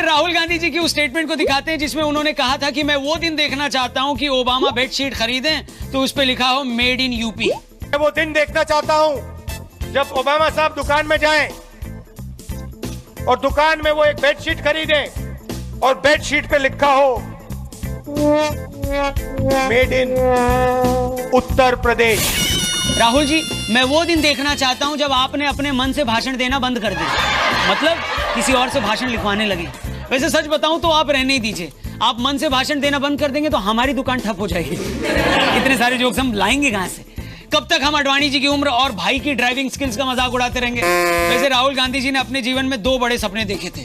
चलिए राहुल गांधी जी की उस स्टेटमेंट को दिखाते हैं जिसमें उन्होंने कहा था कि मैं वो दिन देखना चाहता हूं कि ओबामा बेडशीट खरीदें तो उस पे लिखा हो मेड इन यूपी। मैं वो दिन देखना चाहता हूं जब ओबामा साहब दुकान में जाएं और दुकान में वो एक बेडशीट खरीदें और बेडशीट पे लिखा हो मेड इन उत्तर प्रदेश। राहुल जी, मैं वो दिन देखना चाहता हूं जब आपने अपने मन से भाषण देना बंद कर दिया, मतलब किसी और से भाषण लिखवाने लगे। वैसे सच बताऊं तो आप रहने ही दीजिए, आप मन से भाषण देना बंद कर देंगे तो हमारी दुकान ठप हो जाएगी। इतने सारे जोक्स हम लाएंगे कहां से? कब तक हम अडवाणी जी की उम्र और भाई की ड्राइविंग स्किल्स का मजाक उड़ाते रहेंगे? वैसे राहुल गांधी जी ने अपने जीवन में 2 बड़े सपने देखे थे,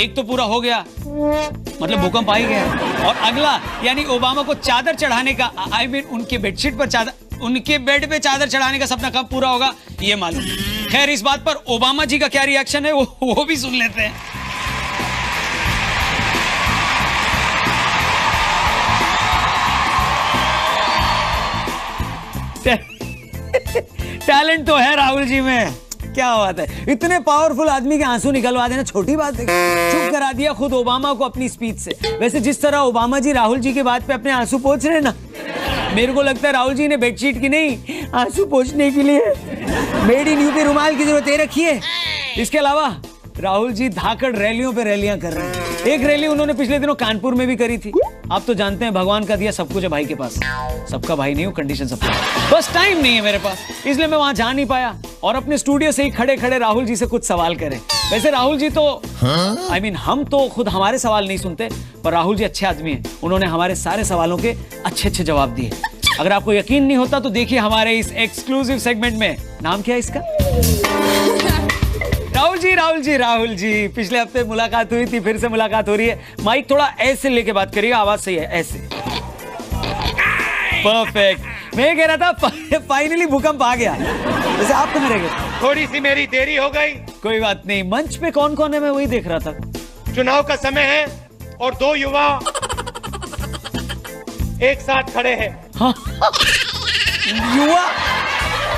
एक तो पूरा हो गया, मतलब भूकंप आ ही गया, और अगला यानी ओबामा को चादर चढ़ाने का, आई मीन उनके बेडशीट पर चादर, उनके बेड पे चादर चढ़ाने का सपना कब पूरा होगा ये मालूम। खैर, इस बात पर ओबामा जी का क्या रिएक्शन है वो भी सुन लेते हैं। टैलेंट तो है राहुल जी में, क्या बात है। इतने पावरफुल आदमी के आंसू निकलवा देना छोटी बात है। चुप करा दिया खुद ओबामा को अपनी स्पीच से। वैसे जिस तरह ओबामा जी राहुल जी के बात पे अपने आंसू पोंछ रहे हैं ना, मेरे को लगता है राहुल जी ने बेडशीट की नहीं, आंसू पोंछने के लिए मेड इन यूपी रुमाल की जरूरत दे रखी है। इसके अलावा राहुल जी धाकड़ रैलियों पे रैलियां कर रहे हैं। एक रैली उन्होंने पिछले दिनों कानपुर में भी करी थी। आप तो जानते हैं भगवान का दिया सब कुछ है भाई के पास, सबका भाई नहीं हूँ, कंडीशन सबका, बस टाइम नहीं है मेरे पास, इसलिए मैं वहां जा नहीं पाया और अपने स्टूडियो से ही खड़े खड़े राहुल जी से कुछ सवाल करें। वैसे राहुल जी तो आई मीन हम तो खुद हमारे सवाल नहीं सुनते, पर राहुल जी अच्छे आदमी हैं, उन्होंने हमारे सारे सवालों के अच्छे अच्छे जवाब दिए। अगर आपको यकीन नहीं होता तो देखिए हमारे इस एक्सक्लूसिव सेगमेंट में। नाम क्या है इसका? राहुल जी पिछले हफ्ते मुलाकात हुई थी, फिर से मुलाकात हो रही है। माइक थोड़ा ऐसे लेके बात करिएगा, आवाज सही है, ऐसे। परफेक्ट। मैं कह रहा था फाइनली भूकंप आ गया। वैसे आप कहाँ रह गए? थोड़ी सी मेरी देरी हो गई। कोई बात नहीं। मंच पे कौन कौन है मैं वही देख रहा था। चुनाव का समय है और 2 युवा एक साथ खड़े हैं। हाँ। युवा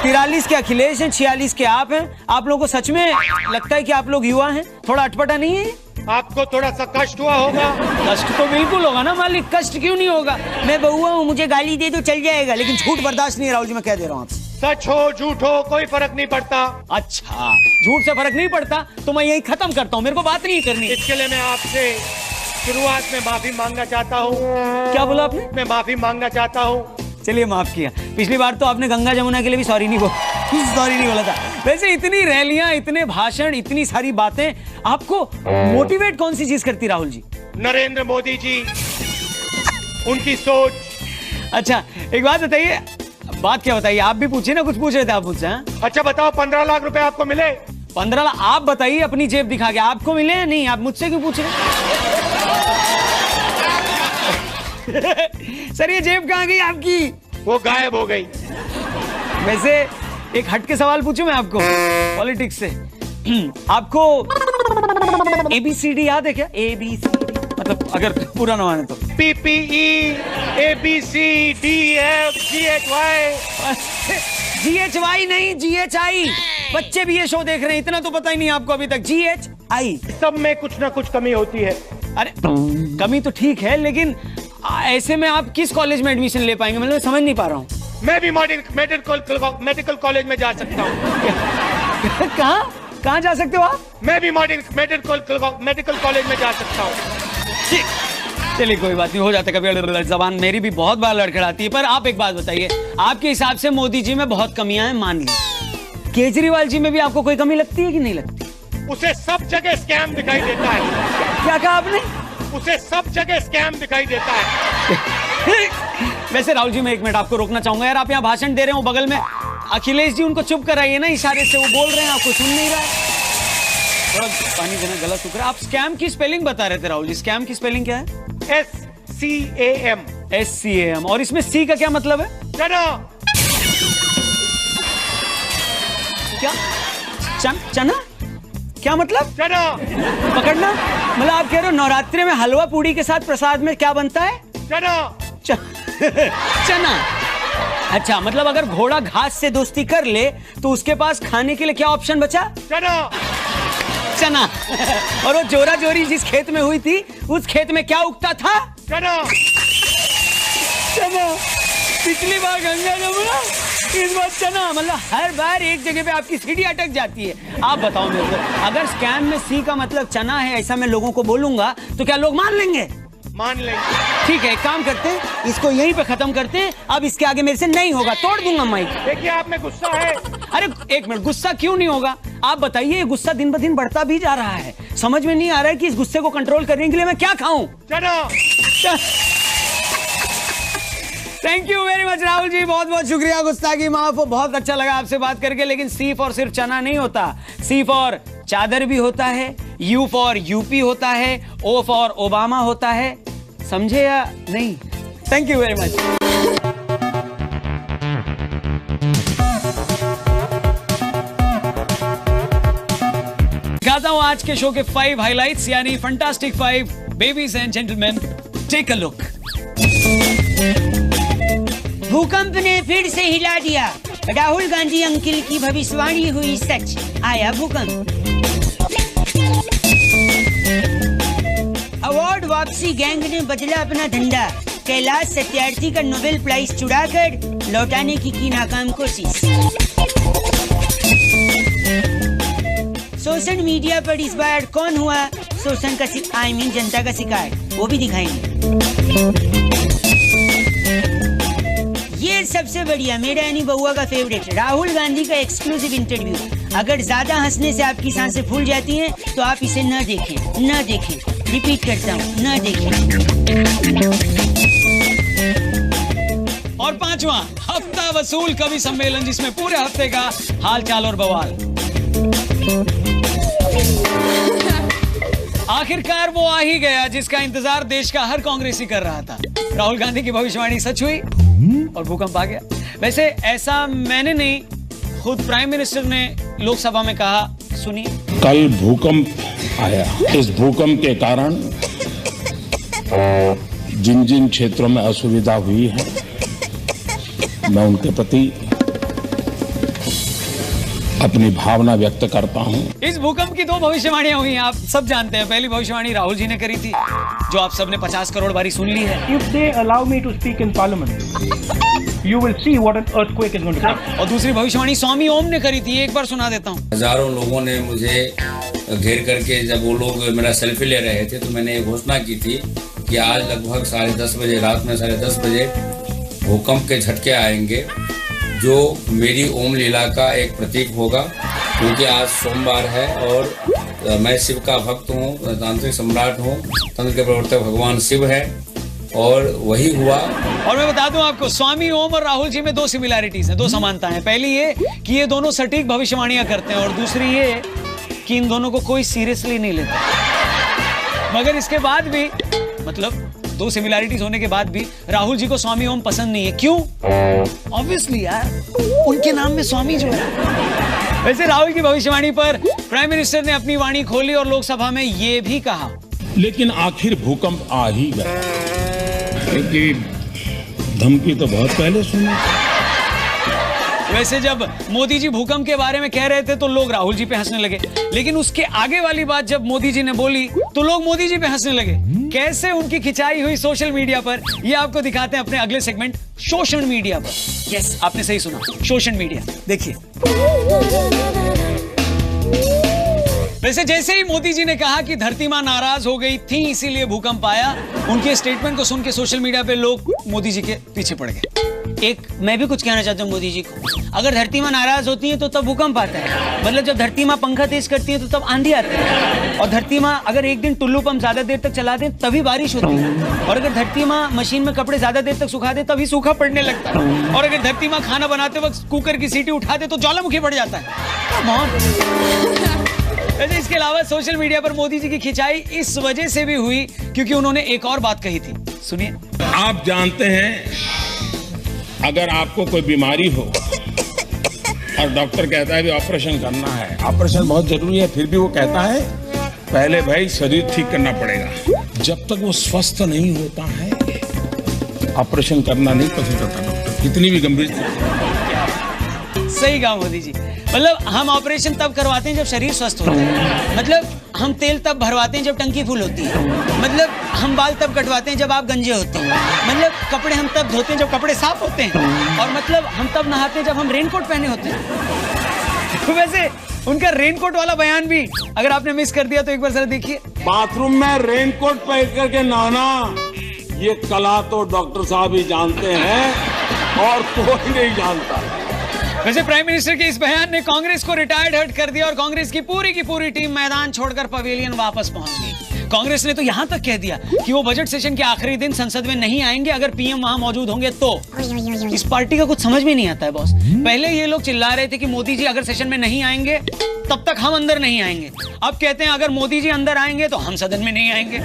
43 के अखिलेश हैं, 46 के आप हैं। आप लोगों को सच में लगता है कि आप लोग युवा हैं? थोड़ा अटपटा नहीं है? आपको थोड़ा सा कष्ट हुआ होगा। कष्ट तो बिल्कुल होगा ना मालिक, कष्ट क्यों नहीं होगा? मैं बहुआ हूँ, मुझे गाली दे तो चल जाएगा, लेकिन झूठ बर्दाश्त नहीं है राहुल जी, मैं कह दे रहा हूँ आपसे। सच हो झूठ हो कोई फर्क नहीं पड़ता। अच्छा, झूठ से फर्क नहीं पड़ता तो मैं यही खत्म करता हूँ, मेरे को बात नहीं करनी। इसके लिए मैं आपसे शुरुआत में माफी मांगना चाहता हूँ। क्या बोला आपने? मैं माफी मांगना चाहता हूँ। चलिए माफ किया। पिछली बार तो आपने गंगा जमुना के लिए भी सॉरी नहीं बोला था। वैसे इतनी रैलियां, इतने भाषण, इतनी सारी बातें, आपको मोटिवेट कौन सी चीज करती राहुल जी? नरेंद्र मोदी जी, उनकी सोच। अच्छा एक बात बताइए, बात क्या बताइए? आप भी पूछिए ना, कुछ पूछ रहे थे आप मुझसे। अच्छा बताओ, 15 लाख रुपए आपको मिले? 15 लाख? आप बताइए अपनी जेब दिखा के, आपको मिले या नहीं? आप मुझसे क्यों पूछ रहे? सर ये जेब कहाँ गई आपकी? वो गायब हो गई। वैसे एक हट के सवाल पूछूं मैं आपको पॉलिटिक्स से। आपको ABCD याद है क्या? ABCD मतलब अगर पूरा ना माने तो PPE ABCDF GHY नहीं, GHI। बच्चे भी ये शो देख रहे हैं, इतना तो पता ही नहीं आपको अभी तक। GHI सब में कुछ ना कुछ कमी होती है। अरे कमी तो ठीक है, लेकिन ऐसे में आप किस कॉलेज में एडमिशन ले पाएंगे? मतलब समझ नहीं पा रहा हूँ। मैं भी मेडिकल कॉलेज में जा सकता हूँ। कहाँ जा सकते हो आप? मैं भी मेडिकल कॉलेज में जा सकता हूँ। चलिए कोई बात नहीं, हो जाता है कभी, जबान मेरी भी बहुत बार लड़खड़ाती है। पर आप एक बात बताइए, आपके हिसाब से मोदी जी में बहुत कमियां हैं, मान ली, केजरीवाल जी में भी आपको कोई कमी लगती है कि नहीं लगती? उसे सब जगह स्कैम दिखाई देता है। क्या कहा आपने? उसे सब जगह स्कैम दिखाई देता है। वैसे राहुल जी मैं 1 मिनट आपको रोकना चाहूंगा यार, आप यहाँ भाषण दे रहे हो, बगल में अखिलेश जी, उनको चुप कराइए ना, इशारे से, वो बोल रहे हैं, आपको सुन नहीं रहा है। थोड़ा पानी देना गला सूख रहा है। आप स्कैम की स्पेलिंग बता रहे थे राहुल जी, स्कैम की स्पेलिंग क्या है? SCAM। SCAM। और इसमें C का क्या मतलब है? चना। क्या? चना? क्या मतलब? चना। पकड़ना? मतलब आप कह रहे हो नवरात्रि में हलवा पूड़ी के साथ प्रसाद में क्या बनता है? चना। चना। अच्छा, मतलब अगर घोड़ा घास से दोस्ती कर ले तो उसके पास खाने के लिए क्या ऑप्शन बचा? चना। चना। और वो जोरा जोरी जिस खेत में हुई थी, उस खेत में क्या उगता था? चना। चना। पिछली बार गंगा जमुना, इस बार चना। मतलब हर बार एक जगह पे आपकी सीढ़ी अटक जाती है। आप बताओ मेरे को, अगर स्कैम में सी का मतलब चना है ऐसा मैं लोगों को बोलूंगा तो क्या लोग मान लेंगे? मान लेंगे। ठीक है, एक काम करते हैं, इसको यहीं पे खत्म करते हैं। अब इसके आगे मेरे से नहीं होगा, तोड़ दूंगा माइक। देखिए आप में गुस्सा है। अरे एक मिनट, गुस्सा क्यों नहीं होगा? आप बताइए, ये गुस्सा दिन ब दिन बढ़ता भी जा रहा है। समझ में नहीं आ रहा है कि इस गुस्से को कंट्रोल करने के लिए मैं क्या खाऊं? चना। Thank you very much Rahul ji, बहुत बहुत शुक्रिया। गुस्ताखी माफ हो, बहुत अच्छा लगा आपसे बात करके। लेकिन सी फॉर सिर्फ चना नहीं होता, सी फॉर चादर भी होता है, यू फॉर यूपी होता है, ओ फॉर ओबामा होता है। समझे या नहीं? Thank you very much. दिखाता हूं आज के शो के 5 हाइलाइट्स, यानी fantastic 5। Babies and gentlemen, take a look. भूकंप ने फिर से हिला दिया। राहुल गांधी अंकल की भविष्यवाणी हुई सच, आया भूकंप। अवार्ड वापसी गैंग ने बदला अपना धंधा। कैलाश सत्यार्थी का नोबेल प्राइज चुराकर लौटाने की नाकाम कोशिश। सोशल मीडिया पर इस बार कौन हुआ शोषण का जनता का शिकार, वो भी दिखाएंगे। ये सबसे बढ़िया, मेरा यानी बउआ का फेवरेट, राहुल गांधी का एक्सक्लूसिव इंटरव्यू। अगर ज्यादा हंसने से आपकी सांसें फूल जाती हैं तो आप इसे न देखें, न देखें। रिपीट करता हूँ, न देखें। और 5वां हफ्ता वसूल कवि सम्मेलन, जिसमें पूरे हफ्ते का हाल चाल और बवाल। आखिरकार वो आ ही गया जिसका इंतजार देश का हर कांग्रेसी कर रहा था। राहुल गांधी की भविष्यवाणी सच हुई और भूकंप आ गया। वैसे ऐसा मैंने नहीं, खुद प्राइम मिनिस्टर ने लोकसभा में कहा, सुनिए। कल भूकंप आया। इस भूकंप के कारण जिन जिन क्षेत्रों में असुविधा हुई है, मैं उनके प्रति अपनी भावना व्यक्त करता हूं। इस भूकंप की 2 भविष्यवाणियां हुई हैं, आप सब जानते हैं। पहली भविष्यवाणी राहुल जी ने करी थी, जो आप सबने 50 करोड़ बारी सुन ली है। If they allow me to speak in parliament, you will see what an earthquake is going to come. और दूसरी भविष्यवाणी स्वामी ओम ने करी थी, एक बार सुना देता हूँ। हजारों लोगों ने मुझे घेर करके, जब वो लोग मेरा सेल्फी ले रहे थे, तो मैंने ये घोषणा की थी कि आज लगभग 10:30 बजे, रात में 10:30 बजे भूकंप के झटके आएंगे, जो मेरी ओम लीला का एक प्रतीक होगा। क्योंकि आज सोमवार है और मैं शिव का भक्त हूँ, तांत्रिक सम्राट हूँ, तंत्र के प्रवर्तक भगवान शिव है, और वही हुआ। और मैं बता दूं आपको, स्वामी ओम और राहुल जी में 2 सिमिलैरिटीज हैं, 2 समानताएं हैं। पहली ये कि ये दोनों सटीक भविष्यवाणियां करते हैं, और दूसरी ये कि इन दोनों को कोई सीरियसली नहीं लेता। मगर इसके बाद भी, मतलब 2 सिमिलैरिटीज होने के बाद भी, राहुल जी को स्वामी ओम पसंद नहीं है। क्यों? ऑब्वियसली यार, उनके नाम में स्वामी जो है। वैसे राहुल की भविष्यवाणी पर प्राइम मिनिस्टर ने अपनी वाणी खोली और लोकसभा में ये भी कहा, लेकिन आखिर भूकंप आ ही गया, क्योंकि धमकी तो बहुत पहले सुनी। वैसे जब मोदी जी भूकंप के बारे में कह रहे थे तो लोग राहुल जी पे हंसने लगे, लेकिन उसके आगे वाली बात जब मोदी जी ने बोली तो लोग मोदी जी पे हंसने लगे। कैसे उनकी खिंचाई हुई सोशल मीडिया पर, ये आपको दिखाते हैं अपने अगले सेगमेंट, सोशल मीडिया पर। यस, आपने सही सुना, सोशल मीडिया। देखिए, वैसे जैसे ही मोदी जी ने कहा कि धरती मां नाराज हो गई थी इसीलिए भूकंप आया, उनके स्टेटमेंट को सुन के सोशल मीडिया पे लोग मोदी जी के पीछे पड़ गए। एक मैं भी कुछ कहना चाहता हूँ मोदी जी को, अगर धरती मां नाराज होती है तो तब भूकंप आता है। मतलब जब धरती मां पंखा तेज करती है तो तब आंधी आती है, और धरती मां अगर एक दिन टुल्लू पंप ज्यादा देर तक चला दे तभी बारिश होती है, और अगर धरती मां मशीन में कपड़े ज्यादा देर तक सुखा दे तभी सूखा पड़ने लगता है, और अगर धरती मां खाना बनाते वक्त कुकर की सीटी उठा दे तो ज्वालामुखी बढ़ जाता है। वैसे इसके अलावा सोशल मीडिया पर मोदी जी की खिंचाई इस वजह से भी हुई क्योंकि उन्होंने एक और बात कही थी, सुनिए। आप जानते हैं, अगर आपको कोई बीमारी हो और डॉक्टर कहता है भी ऑपरेशन करना है, ऑपरेशन बहुत जरूरी है, फिर भी वो कहता है पहले भाई शरीर ठीक करना पड़ेगा। जब तक वो स्वस्थ नहीं होता है ऑपरेशन करना नहीं पसंद करता डॉक्टर, कितनी भी गंभीर। सही कहा मोदी जी। मतलब हम ऑपरेशन तब करवाते हैं जब शरीर स्वस्थ होता है, मतलब हम तेल तब भरवाते हैं जब टंकी फुल होती है, मतलब हम बाल तब कटवाते हैं जब आप गंजे होते हैं, मतलब कपड़े हम तब धोते हैं जब कपड़े साफ होते हैं, और मतलब हम तब नहाते हैं जब हम रेनकोट पहने होते हैं। तो वैसे उनका रेनकोट वाला बयान भी अगर आपने मिस कर दिया तो एक बार जरा देखिए। बाथरूम में रेनकोट पहन करके नहाना, ये कला तो डॉक्टर साहब ही जानते हैं और कोई नहीं जानता। वैसे प्राइम मिनिस्टर के इस बयान ने कांग्रेस को रिटायर्ड हर्ट कर दिया और कांग्रेस की पूरी टीम मैदान छोड़कर पवेलियन वापस पहुंच गई। कांग्रेस ने तो यहां तक कह दिया कि वो बजट सेशन के आखिरी दिन संसद में नहीं आएंगे अगर पीएम वहां मौजूद होंगे तो। इस पार्टी का कुछ समझ में नहीं आता है बॉस। पहले ये लोग चिल्ला रहे थे कि मोदी जी अगर सेशन में नहीं आएंगे तब तक हम अंदर नहीं आएंगे, अब कहते हैं अगर मोदी जी अंदर आएंगे तो हम सदन में नहीं आएंगे।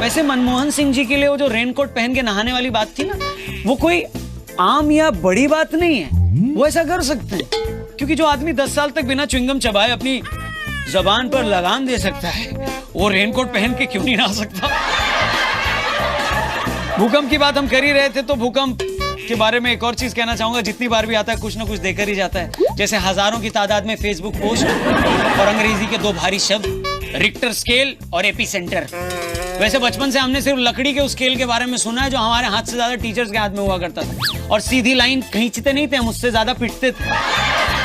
वैसे मनमोहन सिंह जी के लिए वो जो रेनकोट पहन के नहाने वाली बात थी ना, वो कोई आम या बड़ी बात नहीं है, वो ऐसा कर सकते हैं क्योंकि जो आदमी 10 साल तक बिना च्युइंगम चबाए अपनी जबान पर लगाम दे सकता है वो रेनकोट पहन के क्यों नहीं नहा सकता। भूकंप की बात हम कर ही रहे थे तो भूकंप के बारे में एक और चीज कहना चाहूंगा, जितनी बार भी आता है कुछ ना कुछ देकर ही जाता है। जैसे हजारों की तादाद में फेसबुक पोस्ट और अंग्रेजी के 2 भारी शब्द रिक्टर स्केल और एपी सेंटर। वैसे बचपन से हमने सिर्फ लकड़ी के उस स्केल के बारे में सुना है जो हमारे हाथ से ज्यादा टीचर्स के हाथ में हुआ करता था, और सीधी लाइन खींचते नहीं थे, हम उससे ज्यादा पिटते थे।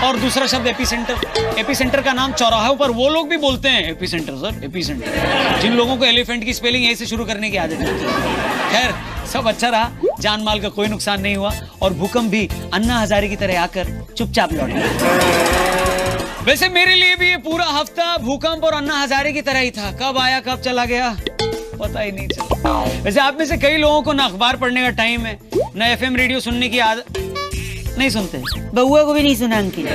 और दूसरा शब्द एपी सेंटर। एपी सेंटर का नाम चौराहों पर वो लोग भी बोलते हैं epicentre sir, epicentre, जिन लोगों को एलिफेंट की स्पेलिंग यहीं से शुरू करने की आदत होती है। खैर सब अच्छा रहा, जान माल का कोई नुकसान नहीं हुआ और भूकंप भी अन्ना हजारे की तरह आकर चुपचाप लौट गया। वैसे मेरे लिए भी ये पूरा हफ्ता भूकंप और अन्ना हजारे की तरह ही था, कब आया कब चला गया पता ही नहीं चला। वैसे आप में से कई लोगों को ना अखबार पढ़ने का टाइम है ना एफएम रेडियो सुनने की आदत, नहीं सुनते, बउआ को भी नहीं सुना अंकिल,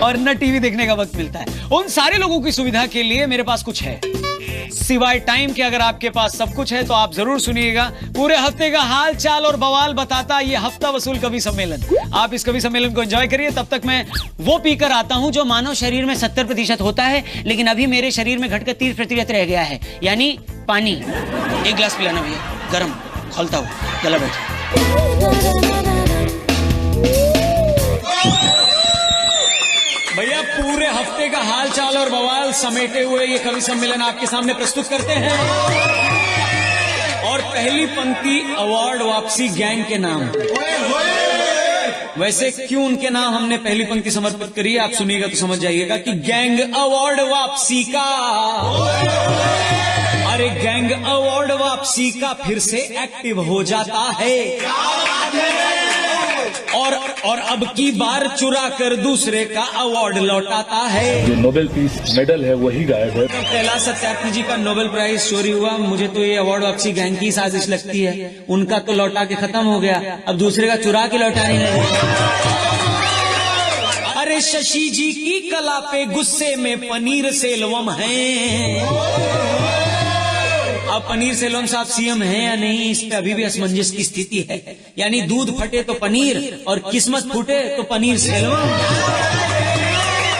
और न टीवी देखने का वक्त मिलता है। उन सारे लोगों की सुविधा के लिए मेरे पास कुछ है, सिवाय टाइम के अगर आपके पास सब कुछ है तो आप जरूर सुनिएगा पूरे हफ्ते का हाल चाल और बवाल बताता ये हफ्ता वसूल कवि सम्मेलन। आप इस कवि सम्मेलन को एंजॉय करिए, तब तक मैं वो पीकर आता हूं जो मानव शरीर में 70% होता है लेकिन अभी मेरे शरीर में घटकर 30% रह गया है, यानी पानी। एक गिलास पिलाना भैया, गर्म खोलता हुआ, गला बैठे। भैया पूरे हफ्ते का हाल चाल और बवाल समेटे हुए ये कवि सम्मेलन आपके सामने प्रस्तुत करते हैं, और पहली पंक्ति अवार्ड वापसी गैंग के नाम। वैसे क्यों उनके नाम हमने पहली पंक्ति समर्पित करी है आप सुनिएगा तो समझ जाइएगा कि गैंग अवार्ड वापसी का, अरे गैंग अवार्ड वापसी का फिर से एक्टिव हो जाता है और अब की बार चुरा कर दूसरे का अवार्ड लौटाता है। जो नोबेल पीस मेडल है वही गायब है। कैलाश सत्यार्थी जी का नोबेल प्राइज चोरी हुआ, मुझे तो ये अवार्ड वापसी गैंग की साजिश लगती है। उनका तो लौटा के खत्म हो गया, अब दूसरे का चुरा के लौटाने लगे। अरे शशि जी की कला पे गुस्से में पनीर सेल्वम है। अब पनीर सेल्वम साहब सीएम हैं या नहीं इस पे अभी भी असमंजस की स्थिति है, यानी दूध फटे तो पनीर और किस्मत फूटे तो पनीर सेल्वम।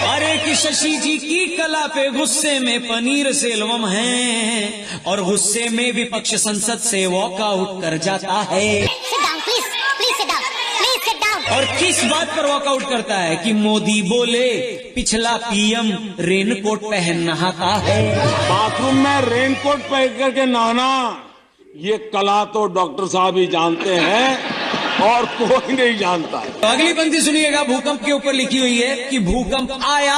अरे कि शशि जी की कला पे गुस्से में पनीर सेल्वम है और गुस्से में विपक्ष संसद से वॉकआउट कर जाता है। और किस बात पर वॉकआउट करता है कि मोदी बोले पिछला पीएम रेनकोट पहन नहाता है। बाथरूम में रेनकोट पहन करके नहाना, ये कला तो डॉक्टर साहब ही जानते हैं और कोई नहीं जानता है। तो अगली पंक्ति सुनिएगा, भूकंप के ऊपर लिखी हुई है कि भूकंप आया,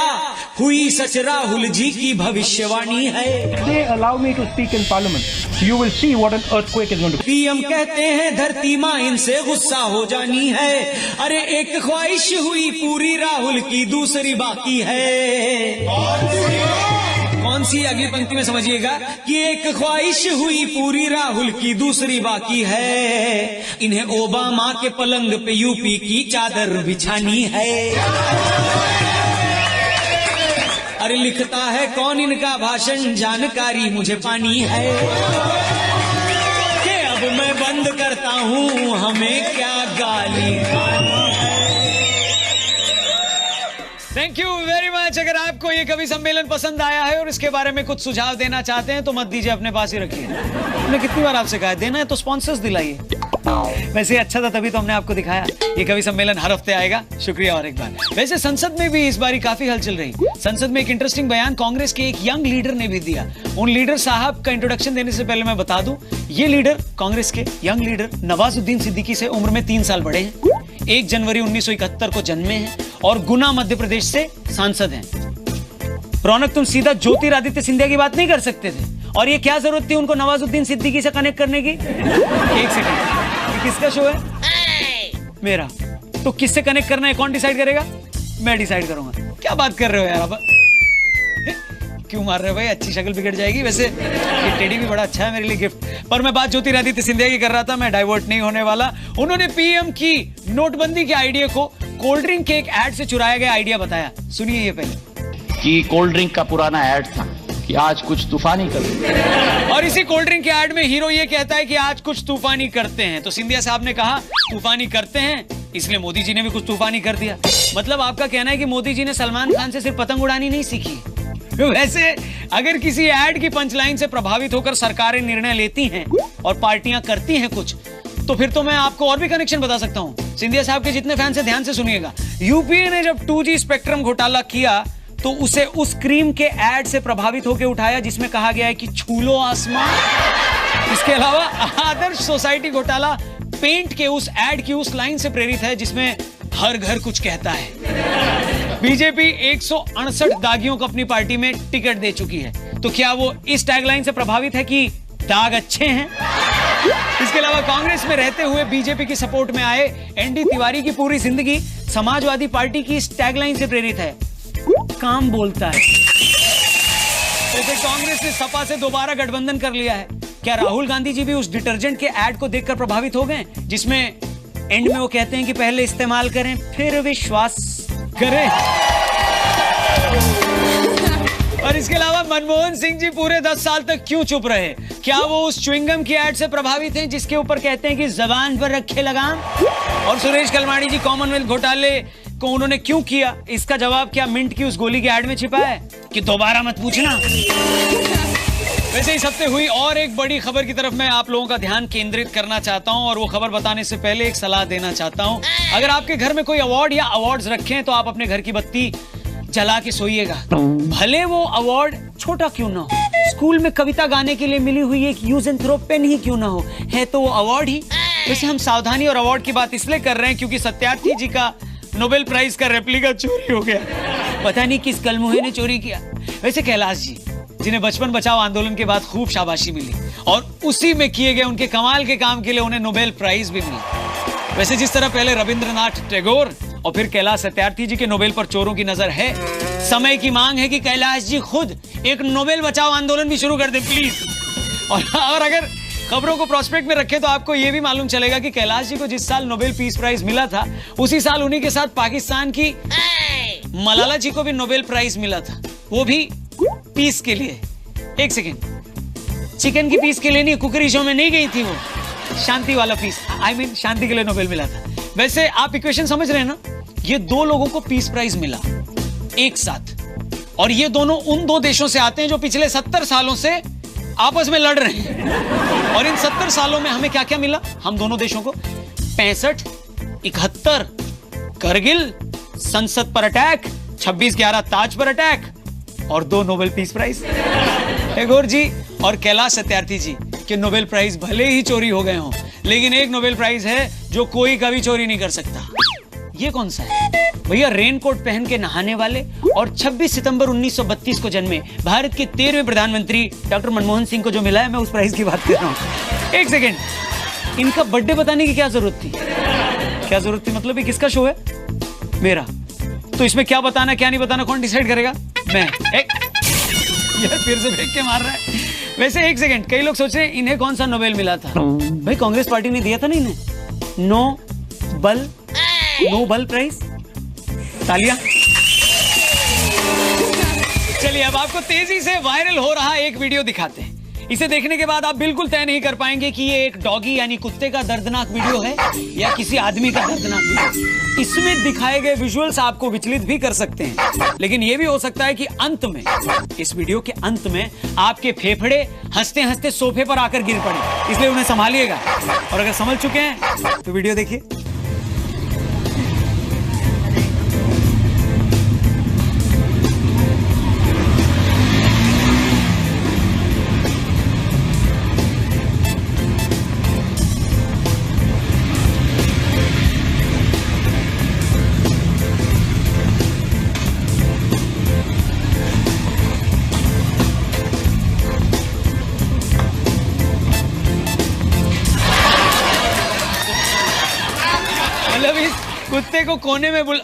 हुई सच राहुल जी की भविष्यवाणी है। They allow me to speak in parliament. You will see what an earthquake is going to be. PM कहते हैं धरती माँ इनसे गुस्सा हो जानी है। अरे एक ख्वाहिश हुई पूरी राहुल की दूसरी बाकी है। कौन सी अगली पंक्ति में समझिएगा कि एक ख्वाहिश हुई पूरी राहुल की दूसरी बाकी है। इन्हें ओबामा के पलंग पे यूपी की चादर बिछानी है। अरे लिखता है कौन इनका भाषण, जानकारी मुझे पानी है कि अब मैं बंद करता हूँ, हमें क्या गाली खानी है। Thank you very much. अगर आपको ये कवि सम्मेलन पसंद आया है और इसके बारे में कुछ सुझाव देना चाहते हैं तो मत दीजिए, अपने पास ही रखिए। हमने कितनी बार आपसे कहा है, देना है तो स्पॉन्सर्स दिलाइए। वैसे अच्छा था तभी तो हमने आपको दिखाया। ये कवि सम्मेलन हर हफ्ते आएगा। शुक्रिया और एक बार। वैसे संसद में भी इस बारी काफी हलचल रही। संसद में एक इंटरेस्टिंग बयान कांग्रेस के एक यंग लीडर ने भी दिया। उन लीडर साहब का इंट्रोडक्शन देने से पहले मैं बता दूं, ये लीडर कांग्रेस के यंग लीडर नवाजुद्दीन सिद्दीकी से उम्र में 3 साल बड़े हैं। 1 जनवरी 1971 को जन्मे हैं और गुना मध्य प्रदेश से सांसद हैं। रौनक, तुम सीधा ज्योतिरादित्य सिंधिया की बात नहीं कर सकते थे? और ये क्या जरूरत थी उनको नवाजुद्दीन सिद्दीकी से कनेक्ट करने की? एक सेकंड, ये किसका शो है? मेरा। तो किससे कनेक्ट करना है कौन डिसाइड करेगा? मैं डिसाइड करूंगा। क्या बात कर रहे हो यार? अब क्यों मार रहे हो भाई? अच्छी शक्ल बिगड़ जाएगी। वैसे ये टेडी भी बड़ा अच्छा है मेरे लिए गिफ्ट। पर मैं बात ज्योतिरादित्य सिंधिया की कर रहा था, मैं डाइवर्ट नहीं होने वाला। उन्होंने पीएम की नोटबंदी के आइडिया को कोल्ड ड्रिंक के एक एड से चुराया गया आइडिया बताया। सुनिए ये पहले। कि कोल्ड ड्रिंक का पुराना ऐड था कि आज कुछ तूफानी करो, और इसी कोल्ड ड्रिंक के ऐड में हीरो ये कहता है कि आज कुछ तूफानी करते हैं। तो सिंधिया साहब ने कहा तूफानी करते हैं, इसलिए मोदी जी ने भी कुछ तूफानी कर दिया। मतलब आपका कहना है कि मोदी जी ने सलमान खान से सिर्फ पतंग उड़ानी नहीं सीखी। वैसे अगर किसी ऐड की पंचलाइन से प्रभावित होकर सरकारें निर्णय लेती हैं और पार्टियां करती हैं कुछ, तो फिर तो मैं आपको और भी कनेक्शन बता सकता हूं। सिंधिया साहब के जितने फैंस हैं ध्यान से सुनिएगा। यूपीए ने जब 2G स्पेक्ट्रम घोटाला किया तो उसे उस क्रीम के ऐड से प्रभावित होकर उठाया जिसमें कहा गया है कि छू लो आसमान। इसके अलावा आदर्श सोसाइटी घोटाला पेंट के उस ऐड की उस लाइन से प्रेरित है जिसमें हर घर कुछ कहता है। बीजेपी 168 दागियों को अपनी पार्टी में टिकट दे चुकी है। तो क्या वो इस टैगलाइन से प्रभावित है कि दाग अच्छे हैं? इसके अलावा कांग्रेस में रहते हुए बीजेपी की सपोर्ट में आए एनडी तिवारी की पूरी जिंदगी समाजवादी पार्टी की इस टैगलाइन से प्रेरित है, काम बोलता है। वैसे कांग्रेस ने सपा से दोबारा गठबंधन कर लिया है। क्या राहुल गांधी जी भी उस डिटर्जेंट के ऐड को देखकर प्रभावित हो गए जिसमें एंड में वो कहते हैं कि पहले इस्तेमाल करें फिर विश्वास करें? और इसके अलावा मनमोहन सिंह जी पूरे 10 साल तक क्यों चुप रहे? क्या वो उस च्युइंगम की ऐड से प्रभावित हैं जिसके ऊपर कहते हैं कि जबान पर रखे लगाम? और सुरेश कलमाड़ी जी कॉमनवेल्थ घोटाले को उन्होंने क्यों किया? इसका जवाब क्या मिंट की उस गोली के ऐड में छिपा है कि दोबारा मत पूछना? वैसे इस हफ्ते हुई और एक बड़ी खबर की तरफ मैं आप लोगों का ध्यान केंद्रित करना चाहता हूं और वो खबर बताने से पहले एक सलाह देना चाहता हूं। अगर आपके घर में कोई अवार्ड या अवार्ड्स रखे हैं तो आप अपने घर की बत्ती जला के सोइएगा, भले वो अवार्ड छोटा क्यों ना हो। स्कूल में कविता गाने के लिए मिली हुई एक यूज एंड थ्रो पेन ही क्यों ना हो, है तो वो अवार्ड ही। वैसे हम सावधानी और अवार्ड की बात इसलिए कर रहे हैं क्योंकि सत्यार्थी जी का नोबेल प्राइज का रेप्लिका चोरी हो गया। पता नहीं किस कलमुहे ने चोरी किया। वैसे कैलाश जी, जिन्हें बचपन बचाओ आंदोलन के बाद खूब शाबाशी मिली और उसी में किए गए उनके कमाल के काम के लिए उन्हें नोबेल प्राइज भी मिला। वैसे जिस तरह पहले रविंद्रनाथ टैगोर और फिर कैलाश सत्यार्थी जी के नोबेल पर चोरों की नजर है, समय की मांग है कि कैलाश जी खुद एक नोबेल बचाओ आंदोलन भी शुरू कर दे प्लीज। और अगर खबरों को प्रोस्पेक्ट में रखें तो आपको यह भी मालूम चलेगा कि कैलाश जी को जिस साल नोबेल पीस प्राइज मिला था उसी साल उन्हीं के साथ पाकिस्तान की मलाला जी को भी नोबेल प्राइज मिला था, वो भी पीस के लिए। एक सेकेंड, चिकन की पीस के लिए नहीं, कुकरी शो में नहीं गई थी वो, शांति वाला पीस, I mean, शांति के लिए नोबेल मिला था। वैसे आप इक्वेशन समझ रहे हैं ना? ये 2 लोगों को पीस प्राइज मिला एक साथ और ये दोनों उन 2 देशों से आते हैं जो पिछले 70 सालों से आपस में लड़ रहे हैं। और इन 70 सालों में हमें क्या क्या मिला? हम दोनों देशों को 65, 71 करगिल, संसद पर अटैक, 26/11 ताज पर अटैक और 2 Nobel peace prize. Tagore ji और कैलाश सत्यार्थी जी के नोबेल प्राइज भले ही चोरी हो गए हों, लेकिन एक नोबेल प्राइज है जो कोई कभी चोरी नहीं कर सकता। ये कौन सा है भैया? रेनकोट पहन के नहाने वाले और 26 सितंबर 1932 को जन्मे भारत के 13वें प्रधानमंत्री डॉक्टर मनमोहन सिंह को जो मिला है, मैं उस प्राइज की बात कर रहा हूँ। एक सेकेंड, इनका बर्थडे बताने की क्या जरूरत थी? क्या जरूरत थी मतलब? ये किसका शो है? मेरा। तो इसमें क्या बताना क्या नहीं बताना कौन डिसाइड करेगा? मैं। यार फिर से फेंक के मार रहा है। वैसे एक सेकंड, कई लोग सोच रहे हैं इन्हें कौन सा नोबेल मिला था? भाई कांग्रेस पार्टी ने दिया था ना इन्हें नोबेल प्राइज। तालियां। चलिए अब आपको तेजी से वायरल हो रहा एक वीडियो दिखाते हैं। इसे देखने के बाद आप बिल्कुल तय नहीं कर पाएंगे कि ये एक डॉगी यानी कुत्ते का दर्दनाक वीडियो है या किसी आदमी का दर्दनाक वीडियो। इसमें दिखाए गए विजुअल्स आपको विचलित भी कर सकते हैं, लेकिन यह भी हो सकता है कि अंत में, इस वीडियो के अंत में आपके फेफड़े हंसते हंसते सोफे पर आकर गिर पड़े, इसलिए उन्हें संभालिएगा। और अगर समझ चुके हैं तो वीडियो देखिए। मतलब इस कुत्ते को कोने में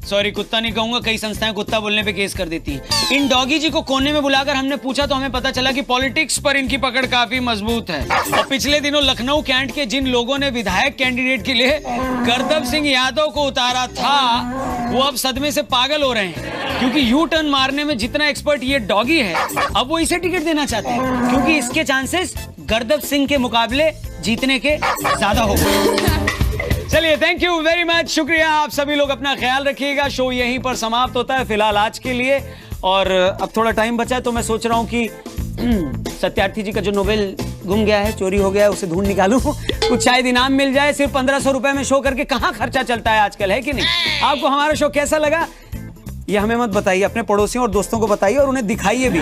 सॉरी कुत्ता नहीं कहूंगा, कई संस्थाएं कुत्ता बोलने पे केस कर देती हैं। इन डॉगी जी को कोने में बुलाकर हमने पूछा तो हमें पता चला कि पॉलिटिक्स पर इनकी पकड़ काफी मजबूत है। और पिछले दिनों लखनऊ कैंट के जिन लोगों ने विधायक कैंडिडेट के लिए गर्दभ सिंह यादव को उतारा था, वो अब सदमे से पागल हो रहे हैं, क्योंकि यू टर्न मारने में जितना एक्सपर्ट ये डॉगी है, अब वो इसे टिकट देना चाहते हैं, क्योंकि इसके चांसेस गर्दभ सिंह के मुकाबले जीतने के ज्यादा हो गए। चलिए, थैंक यू वेरी मच, शुक्रिया। आप सभी लोग अपना ख्याल रखिएगा। शो यहीं पर समाप्त होता है फिलहाल आज के लिए, और अब थोड़ा टाइम बचा है तो मैं सोच रहा हूँ कि सत्यार्थी जी का जो नोवेल गुम गया है, चोरी हो गया है, उसे ढूंढ निकालूं, कुछ शायद इनाम मिल जाए। सिर्फ 1500 रुपए में शो करके कहाँ खर्चा चलता है आजकल, है कि नहीं? आपको हमारा शो कैसा लगा ये हमें मत बताइए, अपने पड़ोसियों और दोस्तों को बताइए और उन्हें दिखाइए भी।